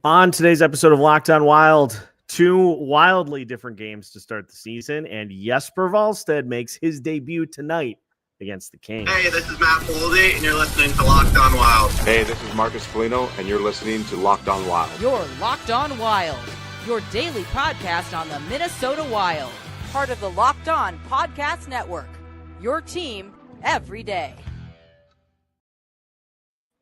On today's episode of Locked On Wild, two wildly different games to start the season, and Jesper Wallstedt makes his debut tonight against the Kings. Hey, this is Boldy, and you're listening to Locked On Wild. Hey, this is Marcus Johansson, and you're listening to Locked On Wild. You're Locked On Wild, your daily podcast on the Minnesota Wild. Part of the Locked On Podcast Network, your team every day.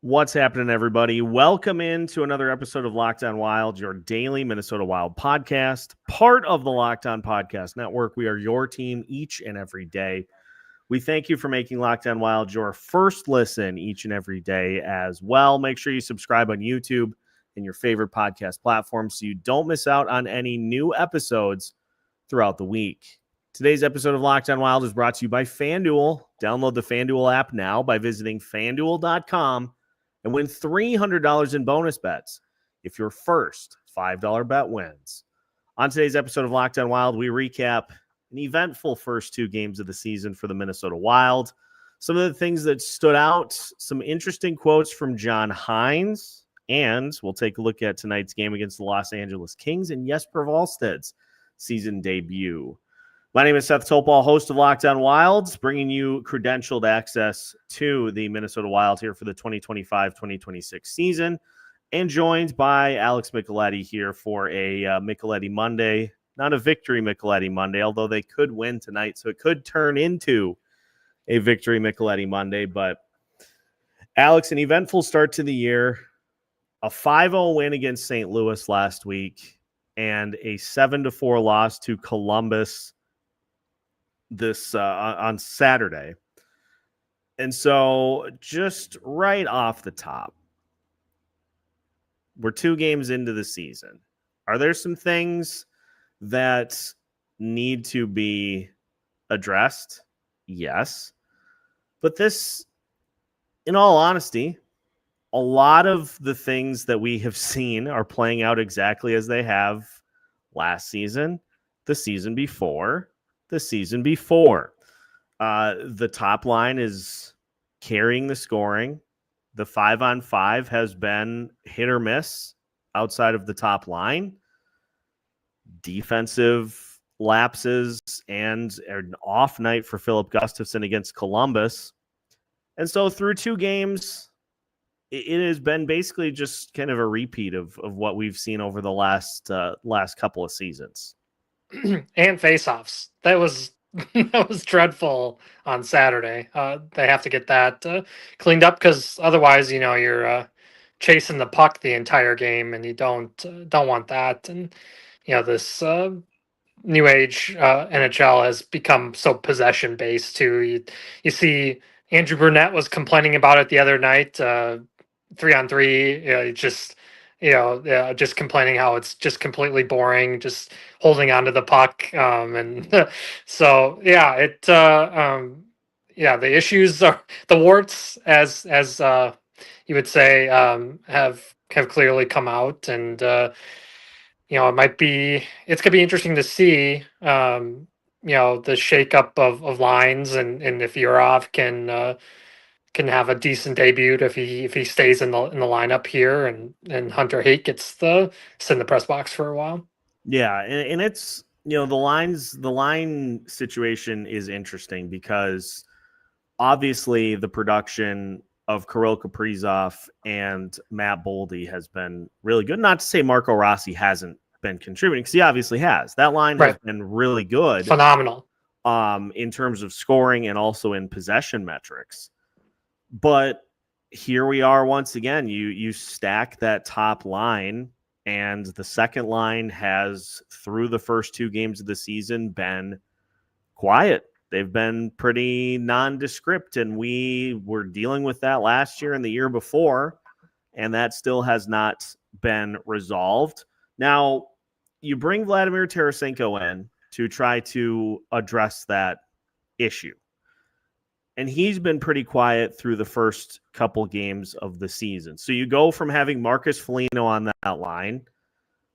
What's happening, everybody? Welcome into another episode of Locked On Wild, your daily Minnesota Wild podcast, part of the Locked On Podcast Network. We are your team each and every day. We thank you for making Locked On Wild your first listen each and every day as well. Make sure you subscribe on YouTube and your favorite podcast platforms so you don't miss out on any new episodes throughout the week. Today's episode of Locked On Wild is brought to you by FanDuel. Download the FanDuel app now by visiting FanDuel.com and win $300 in bonus bets if your first $5 bet wins. On today's episode of Locked On Wild, we recap an eventful first two games of the season for the Minnesota Wild. Some of the things that stood out, some interesting quotes from John Hynes, and we'll take a look at tonight's game against the Los Angeles Kings and Jesper Wallstedt's season debut. My name is Seth Toupal, host of Locked On Wilds, bringing you credentialed access to the Minnesota Wild here for the 2025-2026 season, and joined by Alex Micheletti here for a Micheletti Monday. Not a victory Micheletti Monday, although they could win tonight, so it could turn into a victory Micheletti Monday. But Alex, an eventful start to the year, a 5-0 win against St. Louis last week, and a 7-4 loss to Columbus this on Saturday. And so just right off the top, we're 2 games into the season. Are there some things that need to be addressed? Yes. But this, in all honesty, a lot of the things that we have seen are playing out exactly as they have last season, the season before, the season before. The top line is carrying the scoring. The 5-on-5 has been hit or miss outside of the top line. Defensive lapses and an off night for Filip Gustavsson against Columbus. And so through 2 games, it has been basically just kind of a repeat of what we've seen over the last couple of seasons. And faceoffs. That was dreadful on Saturday. They have to get that cleaned up, because otherwise, you're chasing the puck the entire game, and you don't want that. And this new age NHL has become so possession based too. You see, Andrew Brunette was complaining about it the other night. 3-on-3, just complaining how it's just completely boring, just holding onto the puck. And so, the issues are the warts, as you would say, have clearly come out. And, it's going to be interesting to see, the shakeup of lines, and if Yurov can have a decent debut if he stays in the lineup here, and Hunter Hake gets sit in the press box for a while. Yeah, and it's the line situation is interesting, because obviously the production of Kirill Kaprizov and Matt Boldy has been really good. Not to say Marco Rossi hasn't been contributing, because he obviously has. That line has been really good, phenomenal, in terms of scoring and also in possession metrics. But here we are once again. You stack that top line, and the second line has, through the first 2 games of the season, been quiet. They've been pretty nondescript, and we were dealing with that last year and the year before, and that still has not been resolved. Now, you bring Vladimir Tarasenko in to try to address that issue. And he's been pretty quiet through the first couple games of the season. So you go from having Marcus Foligno on that line.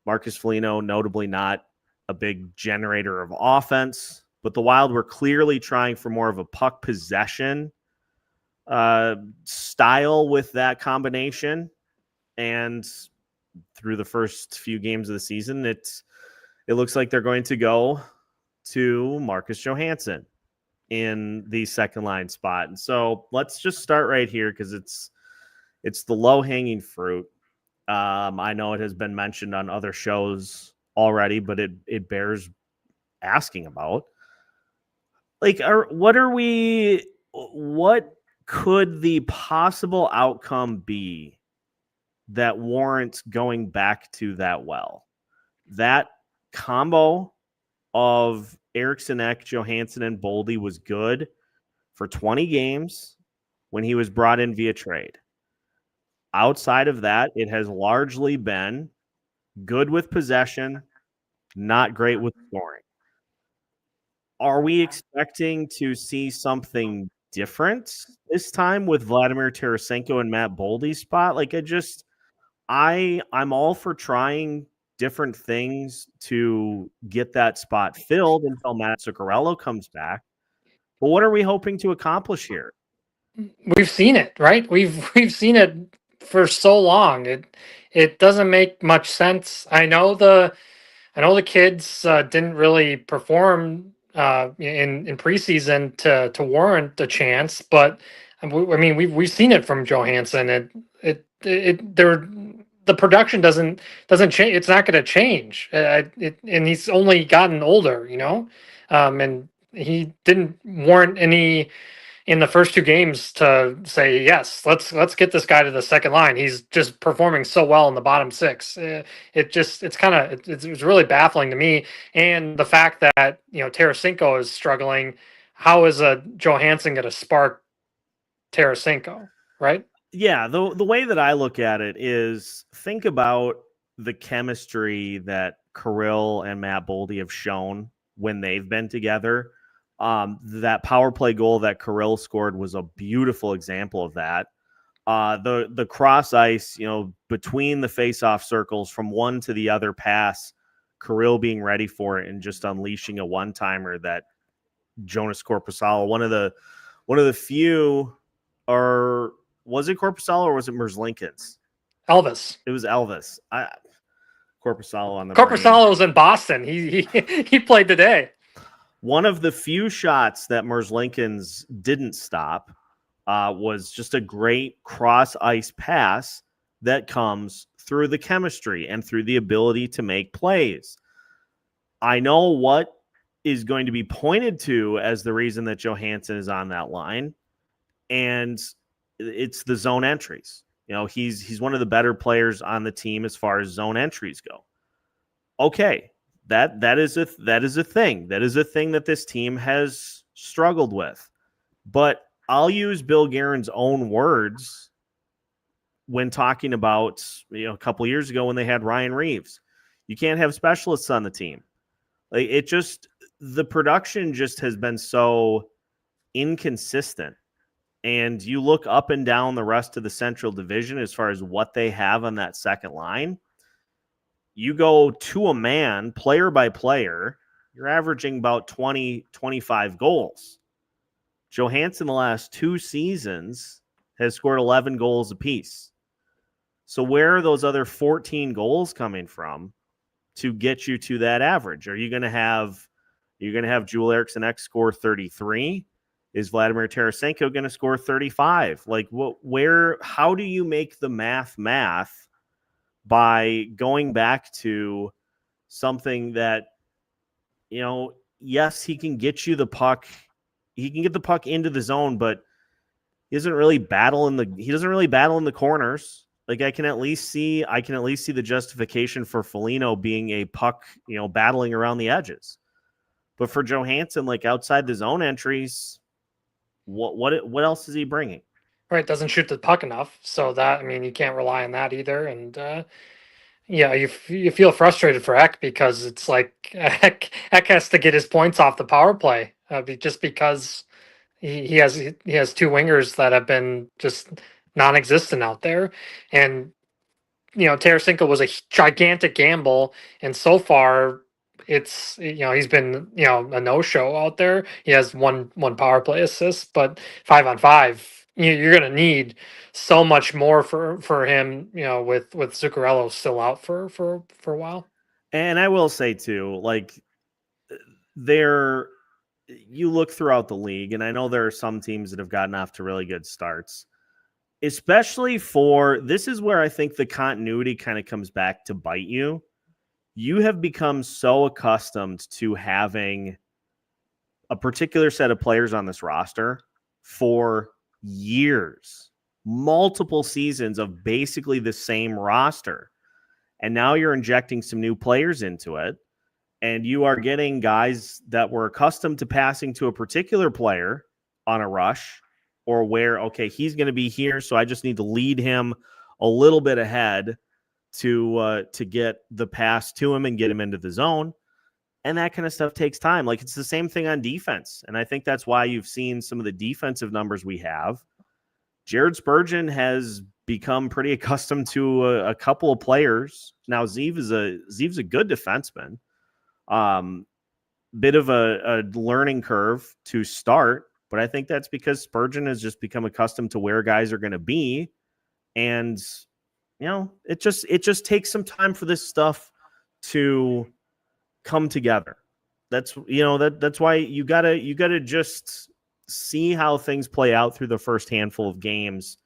Marcus Foligno, notably not a big generator of offense, but the Wild were clearly trying for more of a puck possession style with that combination. And through the first few games of the season, it looks like they're going to go to Marcus Johansson in the second line spot. And so let's just start right here because it's the low-hanging fruit. I know it has been mentioned on other shows already, but it bears asking about. Like, what could the possible outcome be that warrants going back to that well? That combo of Eriksson Ek, Johansson, and Boldy was good for 20 games when he was brought in via trade. Outside of that, it has largely been good with possession, not great with scoring. Are we expecting to see something different this time with Vladimir Tarasenko and Matt Boldy's spot? Like, I'm all for trying different things to get that spot filled until Matt Zuccarello comes back. But what are we hoping to accomplish here? We've seen it, right? We've seen it for so long. It doesn't make much sense. I know the kids didn't really perform in preseason to warrant a chance, but I mean we've seen it from Johansson. The production doesn't change. It's not going to change. And he's only gotten older, and he didn't warrant any in the first two games to say, yes, let's get this guy to the second line. He's just performing so well in the bottom six. It's really baffling to me. And the fact that, Tarasenko is struggling, how is a Johansson going to spark Tarasenko, right? Yeah, the way that I look at it is think about the chemistry that Kirill and Matt Boldy have shown when they've been together. That power play goal that Kirill scored was a beautiful example of that. The cross ice, between the face-off circles from one to the other pass, Kirill being ready for it and just unleashing a one-timer that Jonas Korpisalo, one of the few, or was it Korpisalo or was it Merzlikins? Elvis. It was Elvis. Korpisalo on the Korpisalo was in Boston. He played today. One of the few shots that Merzlikins didn't stop was just a great cross-ice pass that comes through the chemistry and through the ability to make plays. I know what is going to be pointed to as the reason that Johansson is on that line, and it's the zone entries. He's one of the better players on the team as far as zone entries go. Okay. That is a thing. That is a thing that this team has struggled with. But I'll use Bill Guerin's own words when talking about a couple of years ago when they had Ryan Reeves. You can't have specialists on the team. Like the production just has been so inconsistent. And you look up and down the rest of the Central Division as far as what they have on that second line. You go to a man, player by player, you're averaging about 20, 25 goals. Johansson the last two seasons has scored 11 goals apiece. So where are those other 14 goals coming from to get you to that average? Are you going to have Joel Eriksson Ek score 33? Is Vladimir Tarasenko going to score 35? Like how do you make the math by going back to something that, yes, he can get you the puck. He can get the puck into the zone, but he doesn't really battle in the corners. Like I can at least see the justification for Foligno being a puck, battling around the edges. But for Johansson, like outside the zone entries, what else is he bringing? Right, doesn't shoot the puck enough, so that you can't rely on that either. And you feel frustrated for Ek because it's like Ek has to get his points off the power play just because he has two wingers that have been just non-existent out there, and Tarasenko was a gigantic gamble, and so far it's he's been a no-show out there. He has one power play assist, but 5-on-5 you're going to need so much more for him, with Zuccarello still out for a while. And I will say too, like you look throughout the league, and I know there are some teams that have gotten off to really good starts, especially this is where I think the continuity kind of comes back to bite you. You have become so accustomed to having a particular set of players on this roster for years, multiple seasons of basically the same roster. And now you're injecting some new players into it. And you are getting guys that were accustomed to passing to a particular player on a rush, or where, okay, he's going to be here, so I just need to lead him a little bit ahead to get the pass to him and get him into the zone. And that kind of stuff takes time. Like, it's the same thing on defense. And I think that's why you've seen some of the defensive numbers we have. Jared Spurgeon has become pretty accustomed to a couple of players. Now, Zeev's a good defenseman. Bit of a learning curve to start, but I think that's because Spurgeon has just become accustomed to where guys are going to be. And, it just takes some time for this stuff to come together. That's why you gotta just see how things play out through the first handful of games.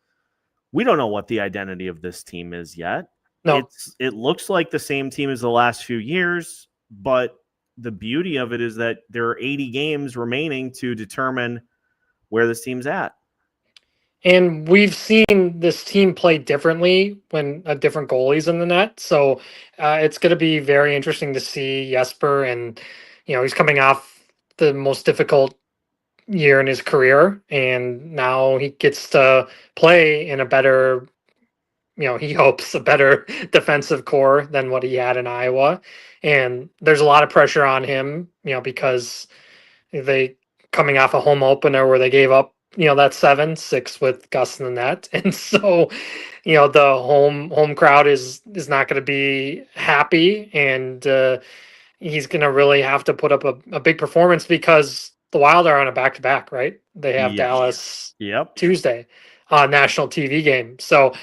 We don't know what the identity of this team is yet. No. It looks like the same team as the last few years, but the beauty of it is that there are 80 games remaining to determine where this team's at. And we've seen this team play differently when different goalies in the net. So it's going to be very interesting to see Jesper. And, he's coming off the most difficult year in his career. And now he gets to play in a better, he hopes a better defensive core than what he had in Iowa. And there's a lot of pressure on him, because they coming off a home opener where they gave up that 7-6 with Gus in the net. And so, the home crowd is not going to be happy, and he's going to really have to put up a big performance, because the Wild are on a back-to-back, right? They have Dallas Tuesday, national TV game. So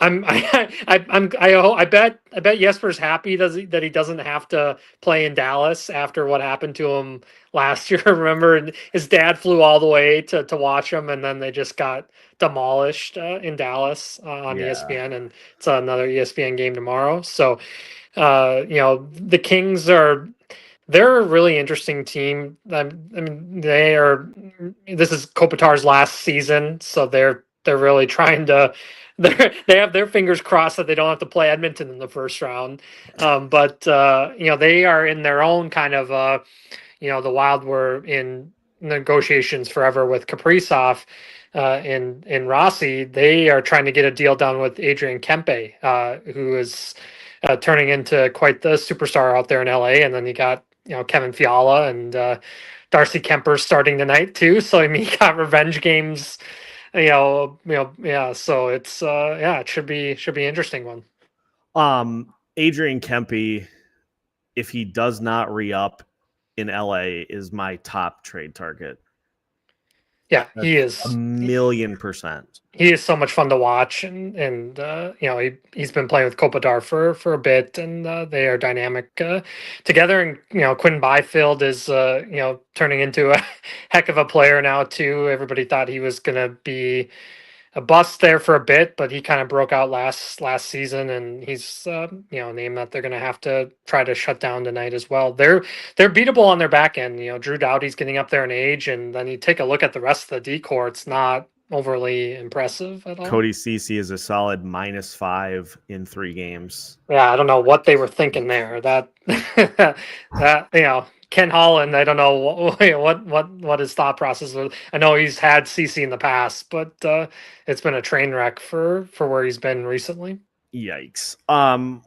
I bet Jesper's happy that he doesn't have to play in Dallas after what happened to him last year. Remember, his dad flew all the way to watch him, and then they just got demolished in Dallas on ESPN, and it's another ESPN game tomorrow. So, the Kings they're a really interesting team. I mean, this is Kopitar's last season, so they're really trying to. They have their fingers crossed that they don't have to play Edmonton in the first round. But they are in their own kind of, the Wild were in negotiations forever with Kaprizov in Rossi. They are trying to get a deal done with Adrian Kempe, who is turning into quite the superstar out there in LA. And then you got, Kevin Fiala and Darcy Kemper starting tonight too. So, you got revenge games. So it's it should be interesting one. Adrian Kempe, if he does not re-up in LA, is my top trade target. Yeah, he is 1,000,000%. He is so much fun to watch, and he's been playing with Kopitar for a bit, and they are dynamic together. And Quinn Byfield is turning into a heck of a player now too. Everybody thought he was gonna be a bust there for a bit, but he kind of broke out last season, and he's a name that they're going to have to try to shut down tonight as well. They're beatable on their back end. Drew Doughty's getting up there in age, and then you take a look at the rest of the D-core, it's not overly impressive at all. Cody Ceci is a solid -5 in 3 games. Yeah, I don't know what they were thinking there. That Ken Holland, I don't know what his thought process was. I know he's had CC in the past, but it's been a train wreck for where he's been recently. Yikes.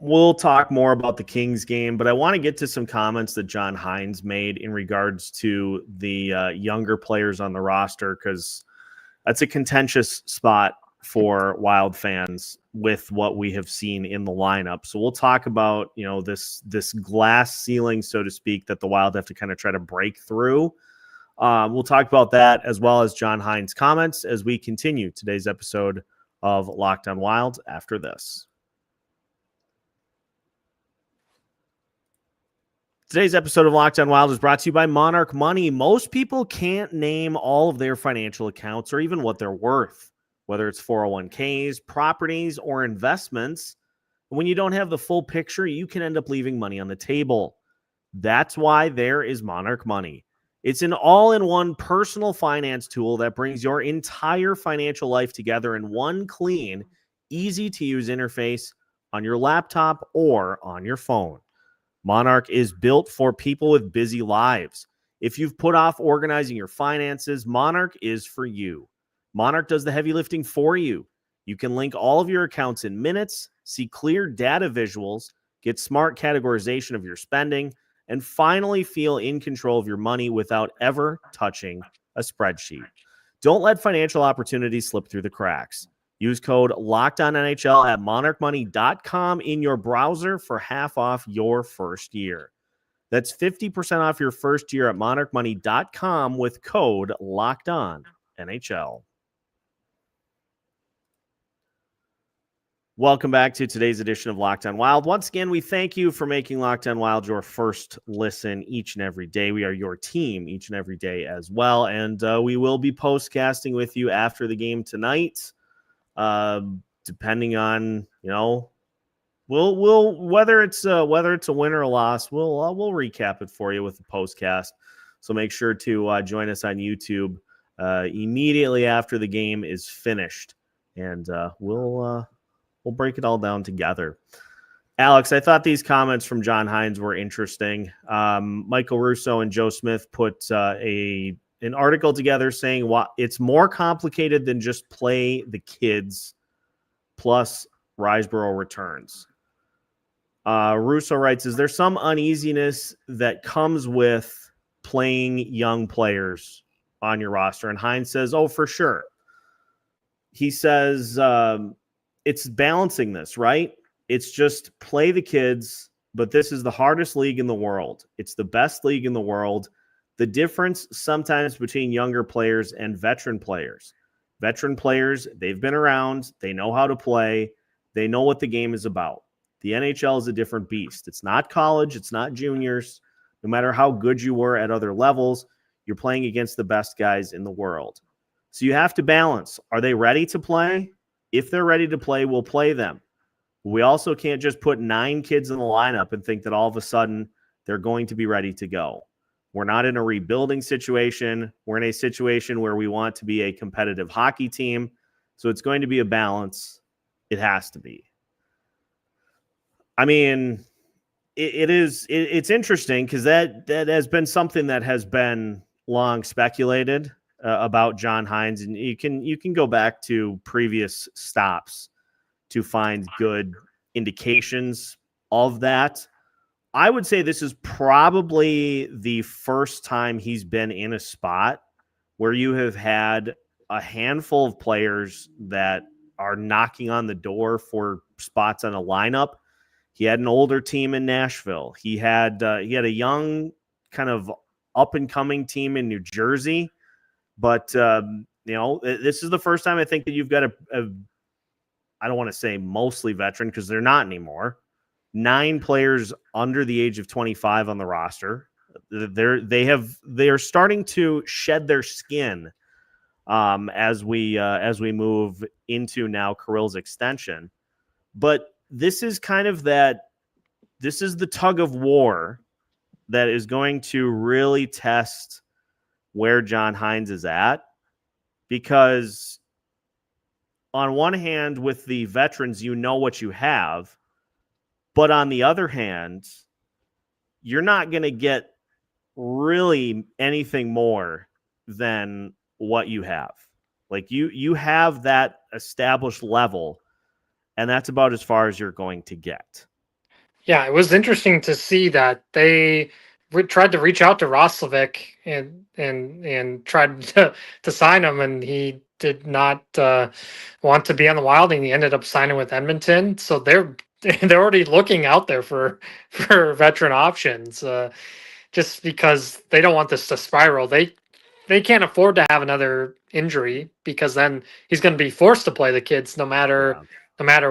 We'll talk more about the Kings game, but I want to get to some comments that John Hynes made in regards to the younger players on the roster, because that's a contentious spot for Wild fans with what we have seen in the lineup. So we'll talk about, this glass ceiling, so to speak, that the Wild have to kind of try to break through. We'll talk about that as well as John Hynes' comments as we continue today's episode of Locked on Wild after this. Today's episode of Locked on Wild is brought to you by Monarch Money. Most people can't name all of their financial accounts or even what they're worth, whether it's 401ks, properties, or investments. When you don't have the full picture, you can end up leaving money on the table. That's why there is Monarch Money. It's an all-in-one personal finance tool that brings your entire financial life together in one clean, easy-to-use interface on your laptop or on your phone. Monarch is built for people with busy lives. If you've put off organizing your finances, Monarch is for you. Monarch does the heavy lifting for you. You can link all of your accounts in minutes, see clear data visuals, get smart categorization of your spending, and finally feel in control of your money without ever touching a spreadsheet. Don't let financial opportunities slip through the cracks. Use code LOCKEDONNHL at monarchmoney.com in your browser for half off your first year. That's 50% off your first year at monarchmoney.com with code LOCKEDONNHL. Welcome back to today's edition of Locked on Wild. Once again, we thank you for making Locked on Wild your first listen each and every day. We are your team each and every day as well, and we will be postcasting with you after the game tonight. Depending on, we'll whether it's a win or a loss, we'll recap it for you with the postcast. So make sure to join us on YouTube immediately after the game is finished, and we'll break it all down together. Alex, I thought these comments from John Hynes were interesting. Michael Russo and Joe Smith put an article together saying it's more complicated than just play the kids plus Riseborough returns. Russo writes, is there some uneasiness that comes with playing young players on your roster? And Hynes says, oh, for sure. He says it's balancing this, right? It's just play the kids, but this is the hardest league in the world. It's the best league in the world. The difference sometimes between younger players and veteran players. Veteran players, they've been around. They know how to play. They know what the game is about. The NHL is a different beast. It's not college. It's not juniors. No matter how good you were at other levels, you're playing against the best guys in the world. So you have to balance. Are they ready to play? If they're ready to play, we'll play them. We also can't just put 9 kids in the lineup and think that all of a sudden they're going to be ready to go. We're not in a rebuilding situation. We're in a situation where we want to be a competitive hockey team. So it's going to be a balance. It has to be. I mean, it's interesting because that has been something that has been long speculated about John Hynes. And you can go back to previous stops to find good indications of that. I would say this is probably the first time he's been in a spot where you have had a handful of players that are knocking on the door for spots on a lineup. He had an older team in Nashville. He had a young kind of up and coming team in New Jersey, but this is the first time I think that you've got I don't want to say mostly veteran because they're not anymore. 9 players under the age of 25 on the roster. They are starting to shed their skin as we move into now Kirill's extension. But this is kind of this is the tug of war that is going to really test where John Hynes is at, because on one hand, with the veterans, you know what you have. But on the other hand, you're not going to get really anything more than what you have. Like you have that established level, and that's about as far as you're going to get. Yeah, it was interesting to see that they tried to reach out to Roslovic and tried to sign him, and he did not want to be on the Wild, and he ended up signing with Edmonton. So they're already looking out there for veteran options, just because they don't want this to spiral. They they can't afford to have another injury, because then he's going to be forced to play the kids no matter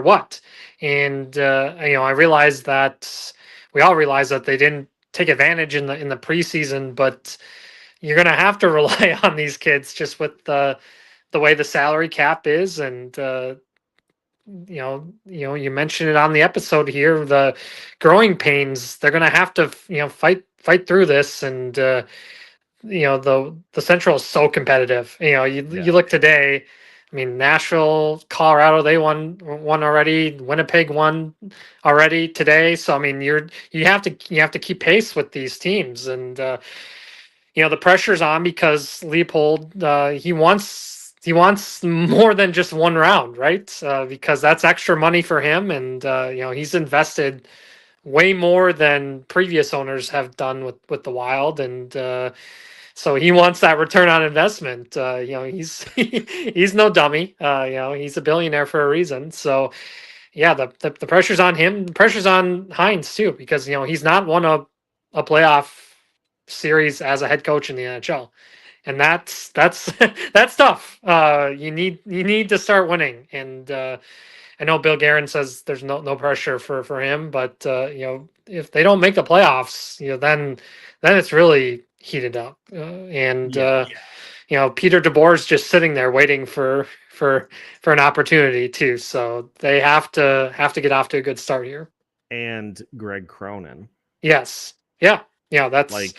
what. And I realized that we all realized that they didn't take advantage in the preseason, but you're going to have to rely on these kids just with the way the salary cap is. And you mentioned it on the episode here, the growing pains. They're going to have to fight through this. And the Central is so competitive. You look today. I mean, Nashville, Colorado, they won already. Winnipeg won already today. So I mean, you have to keep pace with these teams. And the pressure's on, because Leopold, he wants more than just one round, right? Because that's extra money for him. And he's invested way more than previous owners have done with the Wild. And so he wants that return on investment. He's he's no dummy. He's a billionaire for a reason. So yeah, the pressure's on him. The pressure's on Hynes too, because he's not won a playoff series as a head coach in the NHL, and that's that's tough. You need to start winning. And I know Bill Guerin says there's no pressure for him, but if they don't make the playoffs, then it's really heated up. Peter DeBoer's just sitting there waiting for an opportunity too. So they have to get off to a good start here. And Greg Cronin. Yes. Yeah. That's like,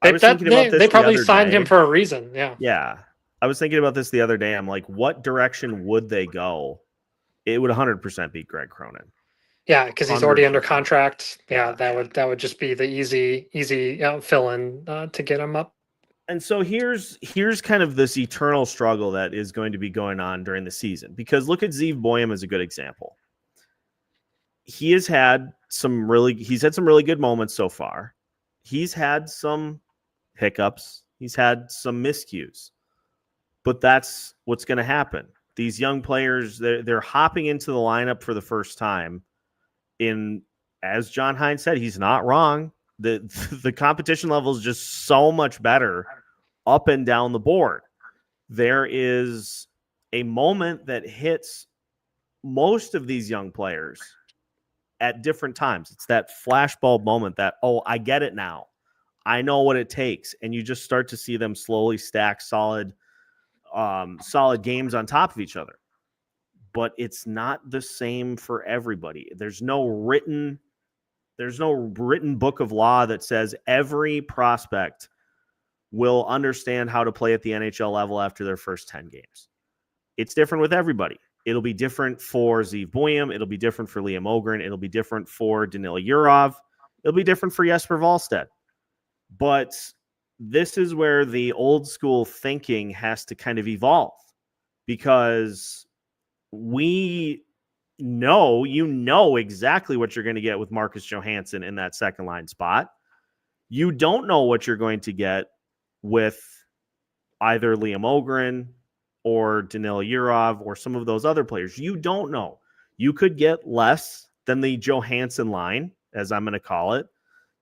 I was thinking about this. They probably the signed him for a reason. Yeah. Yeah. I was thinking about this the other day. I'm like, what direction would they go? It would 100% be Greg Cronin. Yeah, because he's already under contract. Yeah, that would just be the easy fill in to get him up. And so here's kind of this eternal struggle that is going to be going on during the season. Because look at Zeev Boyum as a good example. He's had some really good moments so far. He's had some hiccups. He's had some miscues. But that's what's going to happen. These young players, they're hopping into the lineup for the first time. As John Hynes said, he's not wrong. The competition level is just so much better up and down the board. There is a moment that hits most of these young players at different times. It's that flashbulb moment that, oh, I get it now. I know what it takes. And you just start to see them slowly stack solid games on top of each other. But it's not the same for everybody. There's no written book of law that says every prospect will understand how to play at the NHL level after their first 10 games. It's different with everybody. It'll be different for Zeev Boyum. It'll be different for Liam Ogren. It'll be different for Danil Yurov. It'll be different for Jesper Wallstedt. But this is where the old school thinking has to kind of evolve, because you know exactly what you're going to get with Marcus Johansson in that second line spot. You don't know what you're going to get with either Liam Ogren or Danil Yurov or some of those other players. You don't know. You could get less than the Johansson line, as I'm going to call it.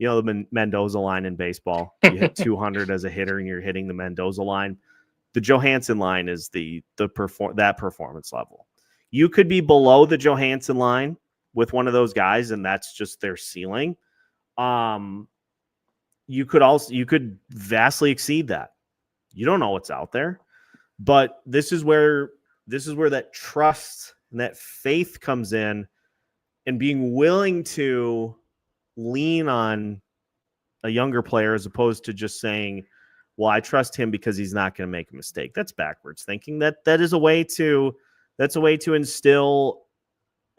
The Mendoza line in baseball. You hit 200 as a hitter and you're hitting the Mendoza line. The Johansson line is that performance level. You could be below the Johansson line with one of those guys, and that's just their ceiling. You could vastly exceed that. You don't know what's out there, but this is where that trust and that faith comes in, and being willing to lean on a younger player as opposed to just saying, well, I trust him because he's not going to make a mistake. That's backwards thinking. That's a way to instill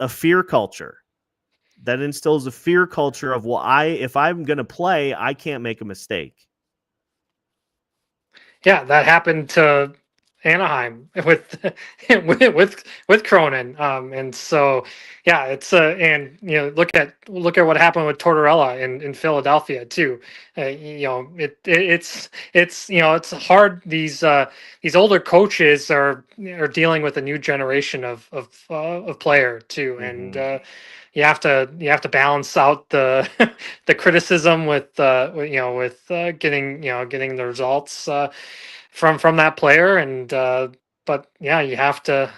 a fear culture. That instills a fear culture of, well, if I'm going to play, I can't make a mistake. Yeah, that happened to Anaheim with Cronin, and so yeah, it's and look at what happened with Tortorella in Philadelphia too. It's hard. These older coaches are dealing with a new generation of player too, and you have to balance out the the criticism with getting the results. from that player. And but yeah, you have to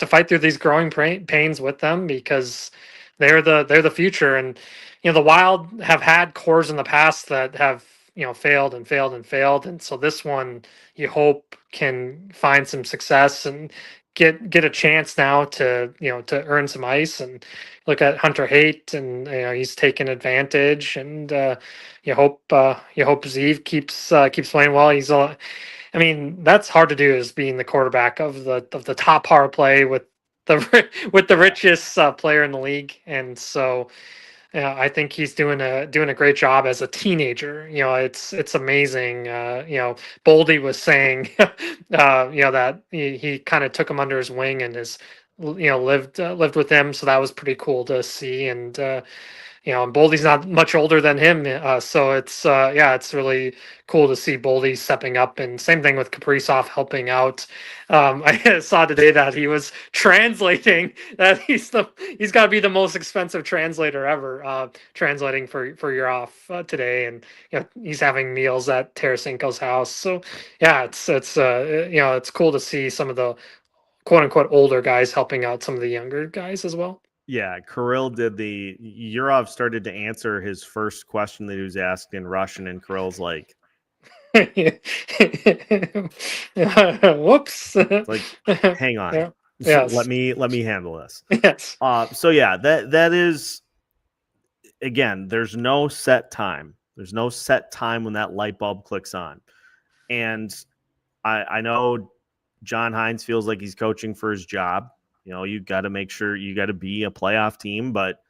fight through these growing pains with them, because they're the future. And the Wild have had cores in the past that have failed and failed and failed, and so this one you hope can find some success and get a chance now to to earn some ice. And look at Hunter Haight, and he's taken advantage. And you hope Zeev keeps playing well. I mean, that's hard to do, is being the quarterback of the top power play with the richest player in the league. And so I think he's doing a great job as a teenager. It's amazing. Boldy was saying, that he kind of took him under his wing and has, lived with him. So that was pretty cool to see. And and Boldy's not much older than him, so it's really cool to see Boldy stepping up. And same thing with Kaprizov helping out. I saw today that he was translating. That he's got to be the most expensive translator ever, translating for Yurov today. And he's having meals at Tarasenko's house. So yeah, it's cool to see some of the quote unquote older guys helping out some of the younger guys as well. Yeah, Kirill Yurov started to answer his first question that he was asked in Russian, and Kirill's like, whoops. Like, hang on. Yeah. Yes. Let me handle this. Yes. So yeah, that is, again, there's no set time. There's no set time when that light bulb clicks on. And I know John Hynes feels like he's coaching for his job. You got to make sure you got to be a playoff team. But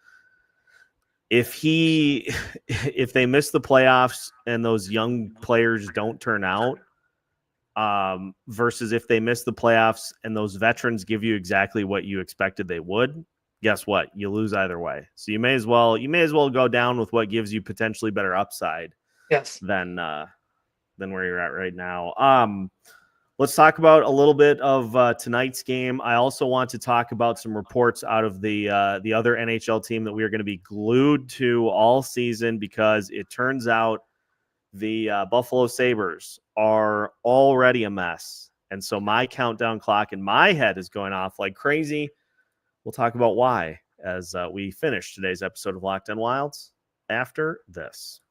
if they miss the playoffs and those young players don't turn out, versus if they miss the playoffs and those veterans give you exactly what you expected they would, guess what? You lose either way. So you may as well go down with what gives you potentially better upside. Yes. Than where you're at right now. Let's talk about a little bit of tonight's game. I also want to talk about some reports out of the other NHL team that we are going to be glued to all season, because it turns out the Buffalo Sabres are already a mess. And so my countdown clock in my head is going off like crazy. We'll talk about why as we finish today's episode of Locked On Wilds after this.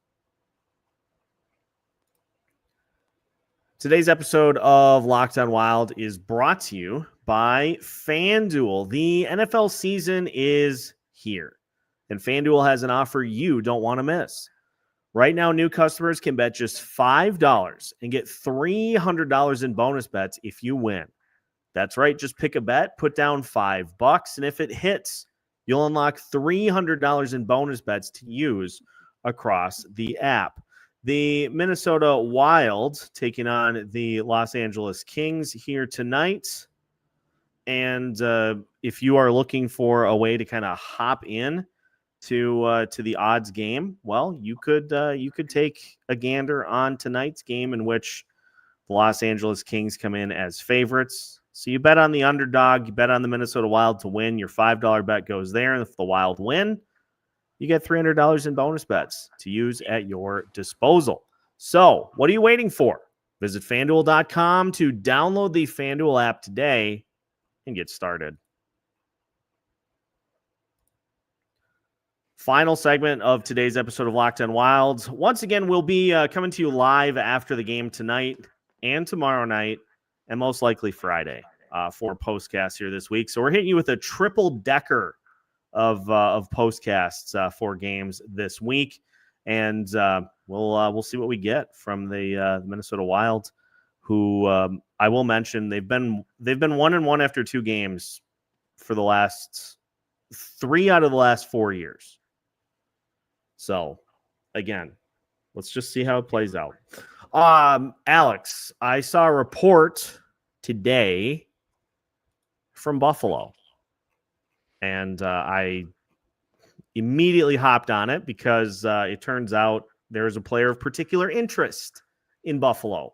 Today's episode of Locked On Wild is brought to you by FanDuel. The NFL season is here, and FanDuel has an offer you don't want to miss. Right now, new customers can bet just $5 and get $300 in bonus bets if you win. That's right. Just pick a bet, put down $5, and if it hits, you'll unlock $300 in bonus bets to use across the app. The Minnesota Wild taking on the Los Angeles Kings here tonight. And if you are looking for a way to kind of hop in to the odds game, well, you could take a gander on tonight's game, in which the Los Angeles Kings come in as favorites. So you bet on the underdog, you bet on the Minnesota Wild to win. Your $5 bet goes there, and if the Wild win, you get $300 in bonus bets to use at your disposal. So what are you waiting for? Visit FanDuel.com to download the FanDuel app today and get started. Final segment of today's episode of Locked On Wilds. Once again, we'll be coming to you live after the game tonight and tomorrow night, and most likely Friday for postcasts here this week. So we're hitting you with a triple-decker of postcasts for games this week, and we'll see what we get from the Minnesota Wild, who I will mention they've been 1-1 after 2 games for the last 3 out of the last 4 years. So again, let's just see how it plays out. Alex, I saw a report today from Buffalo. And I immediately hopped on it because it turns out there's a player of particular interest in Buffalo.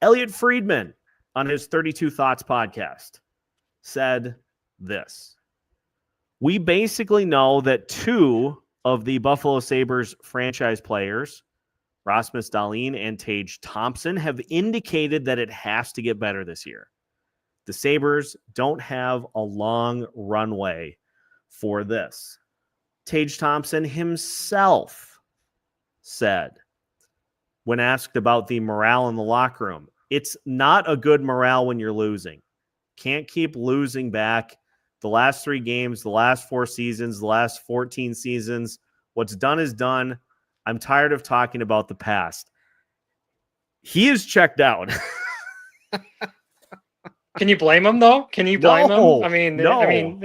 Elliot Friedman, on his 32 Thoughts podcast, said this: "We basically know that 2 of the Buffalo Sabres franchise players Rasmus Dahlin and Tage Thompson have indicated that it has to get better this year. The Sabres don't have a long runway for this. Tage Thompson himself said, when asked about the morale in the locker room, it's not a good morale when you're losing. Can't keep losing back the last 3 games, the last 4 seasons, the last 14 seasons. What's done is done. I'm tired of talking about the past. He is checked out. Can you blame him though? Can you blame him? I mean, no.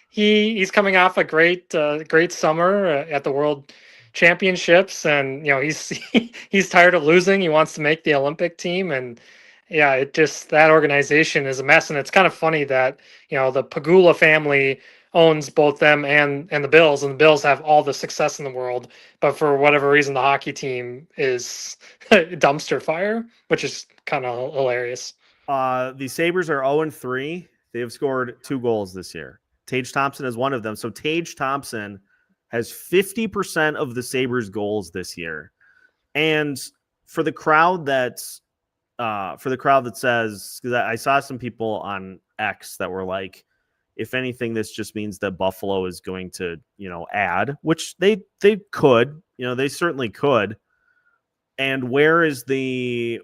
He's coming off a great summer at the World Championships, and he's tired of losing. He wants to make the Olympic team, and that organization is a mess. And it's kind of funny that the Pagula family owns both them and the Bills, and the Bills have all the success in the world, but for whatever reason, the hockey team is dumpster fire, which is kind of hilarious. The Sabres are 0-3. They have scored 2 goals this year. Tage Thompson is one of them. So Tage Thompson has 50% of the Sabres goals this year. And for the crowd that says, because I saw some people on X that were like, if anything, this just means that Buffalo is going to, add, which they could, they certainly could. And where's the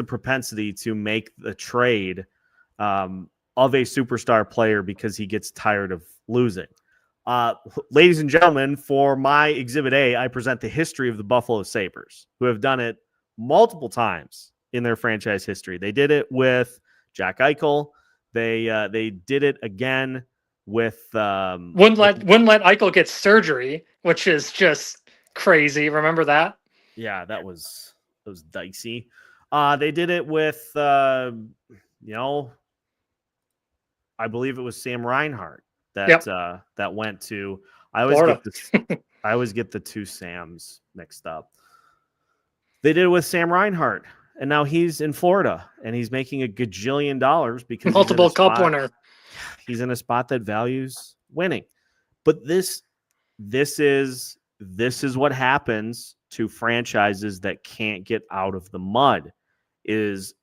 propensity to make the trade of a superstar player because he gets tired of losing? Ladies and gentlemen, for my Exhibit A, I present the history of the Buffalo Sabres, who have done it multiple times in their franchise history. They did it with Jack Eichel. They did it again with wouldn't let Eichel get surgery, which is just crazy. Remember that? Yeah, that was dicey. They did it with I believe it was Sam Reinhart that went to. I always get the 2 Sams mixed up. They did it with Sam Reinhart, and now he's in Florida and he's making $1 gajillion because multiple cup winner. He's in a spot that values winning. But this is what happens to franchises that can't get out of the mud. Is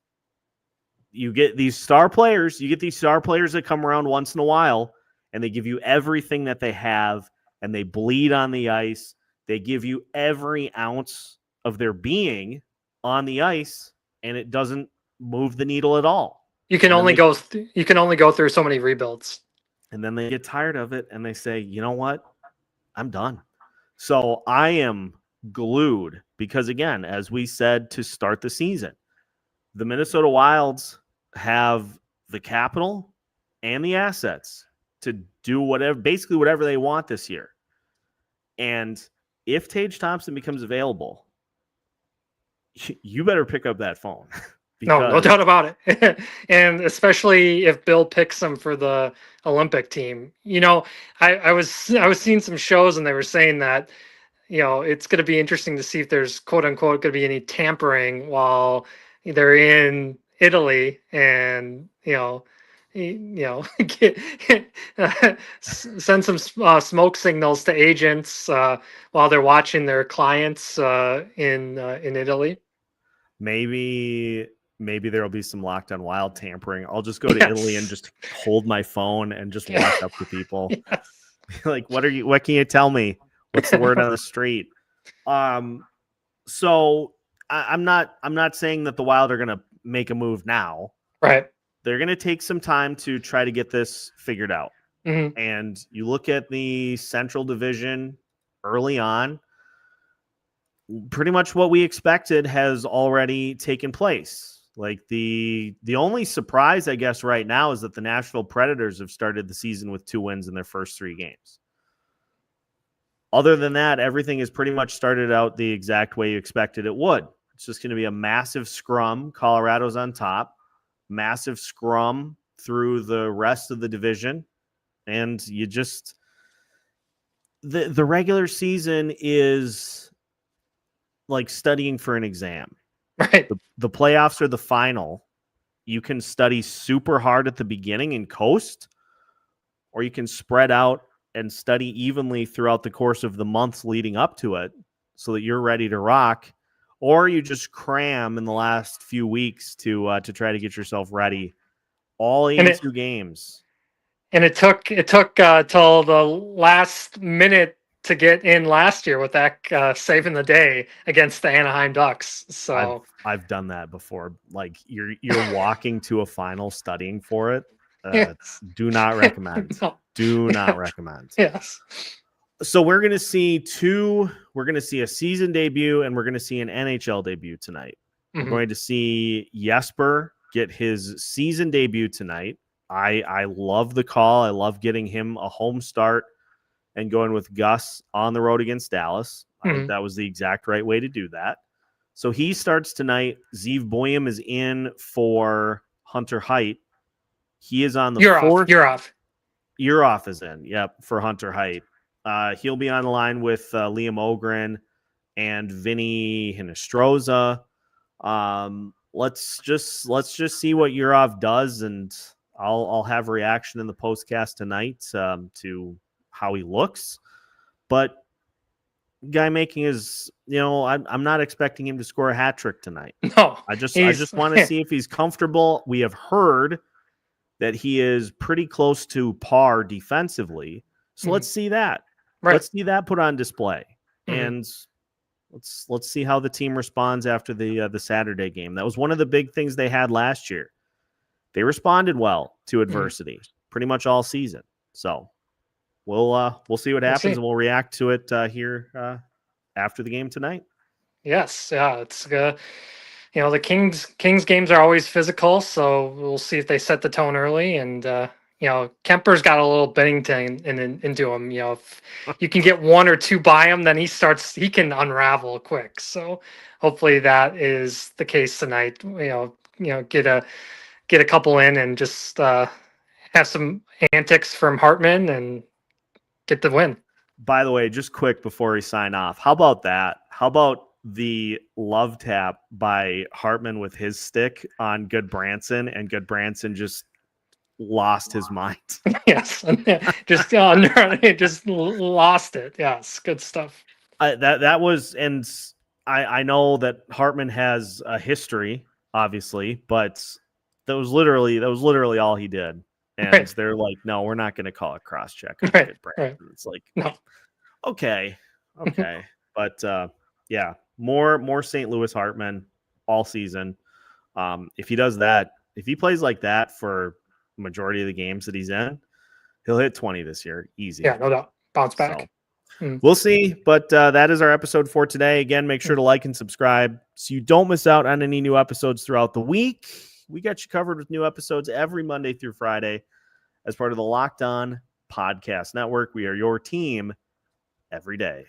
you get these star players that come around once in a while, and they give you everything that they have, and they bleed on the ice. They give you every ounce of their being on the ice, and it doesn't move the needle at all. You can only go through so many rebuilds. And then they get tired of it, and they say, you know what? I'm done. So I am glued because, again, as we said to start the season, the Minnesota Wilds have the capital and the assets to do whatever they want this year. And if Tage Thompson becomes available, you better pick up that phone. No doubt about it. And especially if Bill picks him for the Olympic team. I was seeing some shows and they were saying that, it's going to be interesting to see if there's quote unquote going to be any tampering while they're in Italy, and send some smoke signals to agents while they're watching their clients in Italy. Maybe there'll be some Locked On Wild tampering. I'll just go to Italy and just hold my phone and just walk up to people. Yes. Like, what can you tell me? What's the word on the street? So I'm not saying that the Wild are going to make a move now. Right. They're going to take some time to try to get this figured out. Mm-hmm. And you look at the Central Division early on, pretty much what we expected has already taken place. Like the only surprise, I guess, right now is that the Nashville Predators have started the season with 2 wins in their first 3 games. Other than that, everything has pretty much started out the exact way you expected it would. It's just going to be a massive scrum. Colorado's on top. Massive scrum through the rest of the division. And you just... The regular season is like studying for an exam. Right. The playoffs are the final. You can study super hard at the beginning and coast, or you can spread out and study evenly throughout the course of the months leading up to it so that you're ready to rock, or you just cram in the last few weeks to try to get yourself ready. All 82 games. And it took till the last minute to get in last year with that saving the day against the Anaheim Ducks. So I've done that before. Like you're walking to a final studying for it. Yes. Do not recommend. No. Do not recommend. Yes. So we're going to see a season debut and we're going to see an NHL debut tonight. Mm-hmm. We're going to see Jesper get his season debut tonight. I love the call. I love getting him a home start and going with Gus on the road against Dallas. I think that was the exact right way to do that. So he starts tonight. Zeev Boyum is in for Hunter Height. He is on the fourth. You're off is in. Yep, for Hunter Height. He'll be on the line with Liam Ogren and Vinny Hinestroza. Let's just see what Yurov does, and I'll have a reaction in the postcast tonight to how he looks. But guy making his, I'm not expecting him to score a hat trick tonight. No, I just want to see if he's comfortable. We have heard that he is pretty close to par defensively. So let's see that. Right. Let's see that put on display. And let's see how the team responds after the Saturday game. That was one of the big things they had last year. They responded well to adversity pretty much all season. So we'll see what happens and we'll react to it here after the game tonight. Yes. Yeah. It's the Kings games are always physical, so we'll see if they set the tone early. And Kemper's got a little Bennington into him. If you can get one or two by him, then he can unravel quick. So hopefully that is the case tonight. Get a couple in and just have some antics from Hartman and get the win. By the way, just quick before we sign off, how about that? How about the love tap by Hartman with his stick on Good Branson, and Good Branson just lost his mind. Yes, just lost it. Yes, good stuff. That was, and I know that Hartman has a history, obviously, but that was literally all he did. And they're like, no, we're not going to call it cross check. Good Branson. It's like, no. Okay, but yeah. More St. Louis Hartman all season. If he does that, if he plays like that for majority of the games that he's in, he'll hit 20 this year. Easy. Yeah, no doubt. Bounce back. So, we'll see. But that is our episode for today. Again, make sure to like and subscribe so you don't miss out on any new episodes throughout the week. We got you covered with new episodes every Monday through Friday as part of the Locked On Podcast Network. We are your team every day.